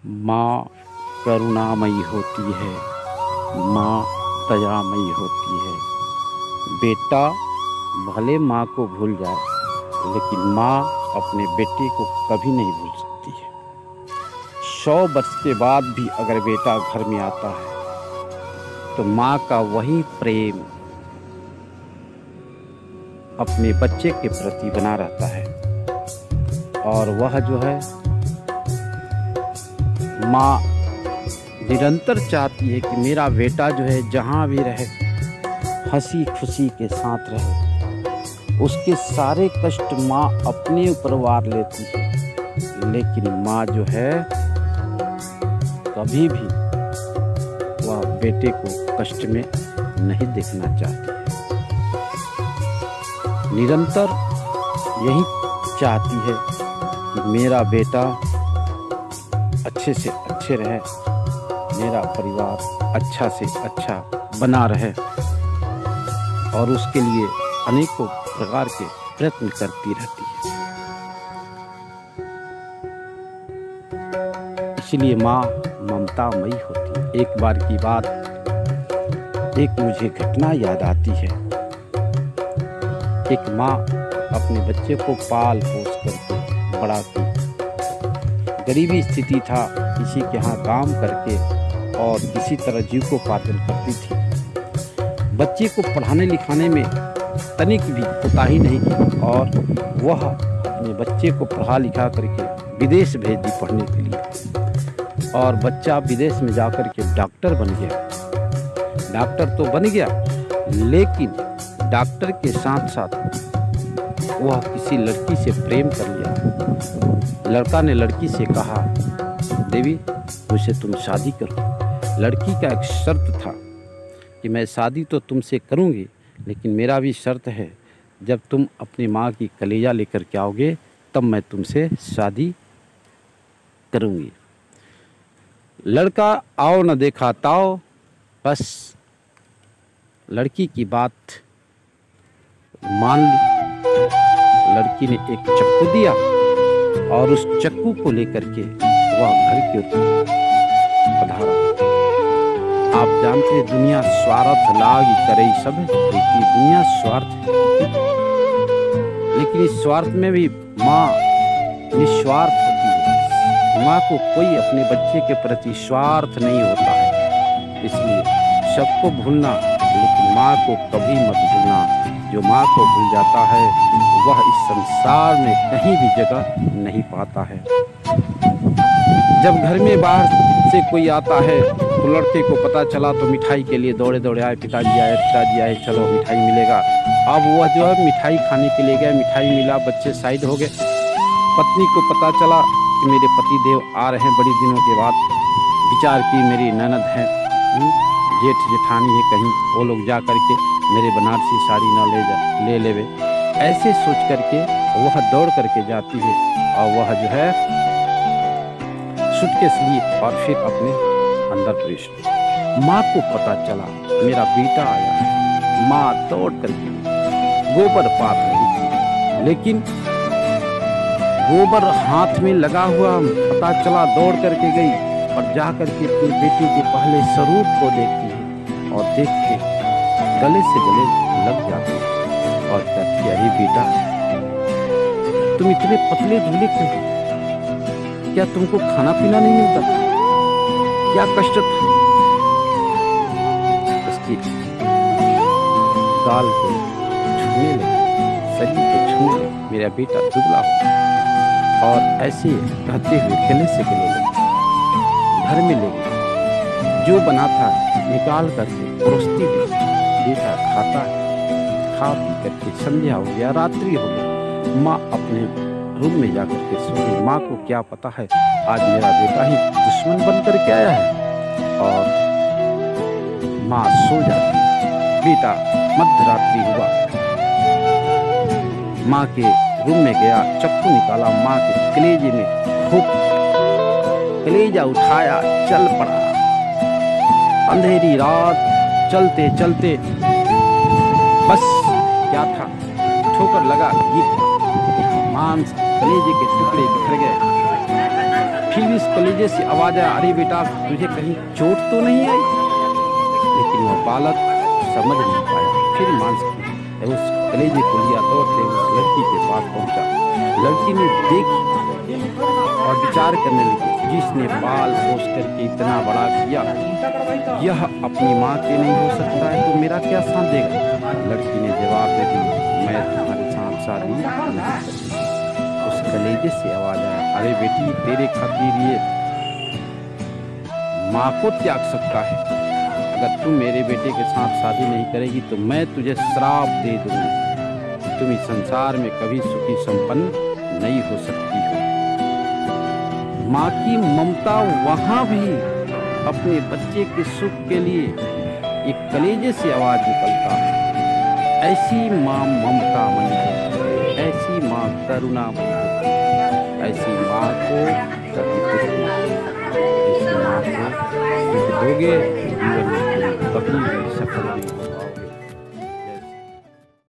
माँ करुणामयी होती है, माँ दयामयी होती है। बेटा भले माँ को भूल जाए, लेकिन माँ अपने बेटे को कभी नहीं भूल सकती है। 100 वर्ष के बाद भी अगर बेटा घर में आता है तो माँ का वही प्रेम अपने बच्चे के प्रति बना रहता है। और वह जो है माँ निरंतर चाहती है कि मेरा बेटा जो है जहाँ भी रहे हंसी खुशी के साथ रहे। उसके सारे कष्ट माँ अपने ऊपर वार लेती है, लेकिन माँ जो है कभी भी वह बेटे को कष्ट में नहीं देखना चाहती है। निरंतर यही चाहती है कि मेरा बेटा अच्छे से अच्छे रहे, मेरा परिवार अच्छा से अच्छा बना रहे, और उसके लिए अनेकों प्रकार के प्रयत्न करती रहती है। इसलिए माँ ममतामयी होती है। एक बार की बात, एक मुझे घटना याद आती है। एक माँ अपने बच्चे को पाल पोस करके बड़ा की। गरीबी स्थिति था, किसी के यहाँ काम करके और किसी तरह जीविकोपार्जन करती थी। बच्चे को पढ़ाने लिखाने में तनिक भी कोताही नहीं की, और वह अपने बच्चे को पढ़ा लिखा करके विदेश भेज दी पढ़ने के लिए। और बच्चा विदेश में जाकर के डॉक्टर बन गया। डॉक्टर तो बन गया, लेकिन डॉक्टर के साथ साथ वह किसी लड़की से प्रेम कर लिया। लड़का ने लड़की से कहा, देवी मुझसे तुम शादी करो। लड़की का एक शर्त था कि मैं शादी तो तुमसे करूंगी, लेकिन मेरा भी शर्त है, जब तुम अपनी माँ की कलेजा लेकर के आओगे तब मैं तुमसे शादी करूंगी। लड़का आओ न देखा ताओ, बस लड़की की बात मान ली। लड़की ने एक चक्कू दिया और उस चक्कू को लेकर के वह घर के ऊपर पधारा। आप जानते हैं दुनिया स्वार्थ लागी करे सब, दुनिया स्वार्थ है, लेकिन इस स्वार्थ में भी माँ निस्वार्थ होती है। माँ को कोई अपने बच्चे के प्रति स्वार्थ नहीं होता है। इसलिए सबको भूलना, लेकिन माँ को कभी मत भूलना। जो माँ को भूल जाता है वह इस संसार में कहीं भी जगह नहीं पाता है। जब घर में बाहर से कोई आता है तो लड़के को पता चला तो मिठाई के लिए दौड़े दौड़े आए, पिताजी आए, चलो मिठाई मिलेगा। अब वह जो है मिठाई खाने के लिए गया, मिठाई मिला, बच्चे साइड हो गए। पत्नी को पता चला कि मेरे पति देव आ रहे हैं बड़ी दिनों के बाद। विचार की मेरी ननद है, जेठ जेठानी है, कहीं वो लोग जा करके मेरे बनारसी साड़ी ना ले लेवे। ऐसे सोच करके वह दौड़ करके जाती है, और वह जो है सूटकेस ली और फिर अपने अंदर प्रवेश। माँ को पता चला मेरा बेटा आया है। माँ दौड़ करके गोबर पात रही थी, लेकिन गोबर हाथ में लगा हुआ पता चला, दौड़ करके गई और जा करके अपनी बेटी के पहले स्वरूप को देखती है, और देख के गले से गले लग जाती है और कहती है, अरे बेटा तुम इतने पतले ढीले क्यों? क्या तुमको खाना पीना नहीं मिलता? क्या कष्ट था? उसकी गाल को छूने लगे, शरीर को छूने लगे। मेरा बेटा दुबला हो, और ऐसे कहते हुए गले से गले लगे। घर में ले गए, जो बना था निकाल करके परोसती थी। बेटा खाता है, खा पी करके संध्या हो गया, रात्रि हो गई। माँ अपने रूम में जाकर के सो गई। माँ को क्या पता है आज मेरा बेटा ही दुश्मन बन करके आया है, और माँ सो जाती है। बेटा मध्यरात्रि हुआ, माँ के रूम में गया, चक्कू निकाला, माँ के कलेजे में खूब कलेजा उठाया, चल पड़ा। अंधेरी रात चलते चलते बस क्या था, ठोकर लगा, गिर, मांस कलेजे के टुकड़े बिखर गए। फिर भी उस कलेजे से आवाज आया, अरे बेटा तुझे कहीं चोट तो नहीं आई? लेकिन वह बालक समझ नहीं पाया। फिर मानसिक उस कलेजे को लिया, दौड़ते उस लड़की के पास पहुंचा। लड़की ने देखी और विचार करने लगी, जिसने पाल पोस करके इतना बड़ा किया, यह अपनी माँ के नहीं हो सकता है तो मेरा क्या साथ देगा? लड़की ने जवाब दे दिया, मैं तुम्हारे साथ शादी नहीं करूंगी। उस कलेजे से आवाज आया, अरे बेटी तेरे खातिर ये माँ को त्याग सकता है। अगर तुम मेरे बेटे के साथ शादी नहीं करेगी तो मैं तुझे श्राप दे दूंगी। तुम इस संसार में कभी सुखी संपन्न नहीं हो सकती हो। माँ की ममता वहां भी अपने बच्चे के सुख के लिए एक कलेजे से आवाज निकलता है। ऐसी माँ ममता मनी है, ऐसी माँ करुणा मनी है, ऐसी माँ को कभी दुख नहीं, ऐसी माँ को दुख दोगे जीवन में कभी भी सफल नहीं।